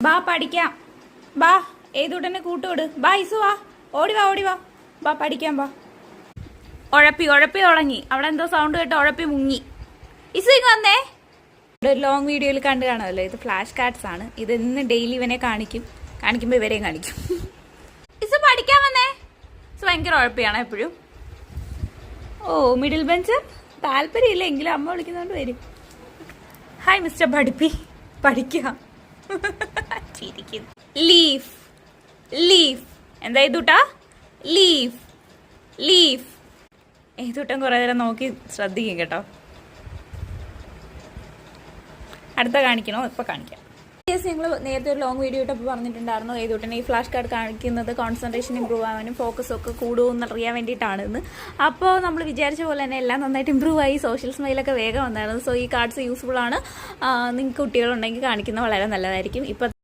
ബാ പഠിക്കാം. ബാ ഏതൂട്ടനെ കൂട്ടുവിട്. ബാ ഇസു വാ, ഓടിവാ ഓടിവാ, ബാ പഠിക്കാം ബാ. ഉഴപ്പി തുടങ്ങി. അവിടെ എന്തോ സൗണ്ട് കേട്ടോ, ഉഴപ്പി മുങ്ങി. ഇസു ഇങ്ങ് വന്നേ. ഇവിടെ ഒരു ലോങ് വീഡിയോയിൽ കണ്ടു കാണുമല്ലോ, ഇത് ഫ്ലാഷ് കാർഡ്സ് ആണ്. ഇത് ഇന്ന് ഡെയിലി ഇവനെ കാണിക്കുമ്പോൾ ഇവരെയും കാണിക്കും. ഇസു പഠിക്കാൻ വന്നേ. ഇസു ഭയങ്കര ഉഴപ്പിയാണ് എപ്പോഴും. ഓ മിഡിൽ ബെഞ്ച് താല്പര്യമില്ല, എങ്കിലും അമ്മ വിളിക്കുന്നതുകൊണ്ട് വരും. ഹായ് മിസ്റ്റർ പഠിക്കാം. ലീഫ് ലീഫ് എന്താ ഇതൂട്ടാ? ലീഫ് ഏതൂട്ടം കുറെ നേരം നോക്കി ശ്രദ്ധിക്കും കേട്ടോ. അടുത്ത കാണിക്കണോ? ഇപ്പൊ കാണിക്കാം. നിങ്ങൾ നേരത്തെ ഒരു ലോങ് വീഡിയോ ഇട്ടപ്പോൾ പറഞ്ഞിട്ടുണ്ടായിരുന്നു ഏതൂട്ടനെ ഈ ഫ്ലാഷ് കാർഡ് കാണിക്കുന്നത് കോൺസെൻട്രേഷൻ ഇമ്പ്രൂവ് ആവാനും ഫോക്കസ് ഒക്കെ കൂടുമെന്ന് അറിയാൻ വേണ്ടിയിട്ടാണെന്ന്. അപ്പോൾ നമ്മൾ വിചാരിച്ച പോലെ തന്നെ എല്ലാം നന്നായിട്ട് ഇമ്പ്രൂവ് ആയി. സോഷ്യൽ സ്മൈലൊക്കെ വേഗം വന്നായിരുന്നു. സോ ഈ കാർഡ്സ് യൂസ്ഫുൾ ആണ്. നിങ്ങൾക്ക് കുട്ടികളുണ്ടെങ്കിൽ കാണിക്കുന്നത് വളരെ നല്ലതായിരിക്കും. ഇപ്പം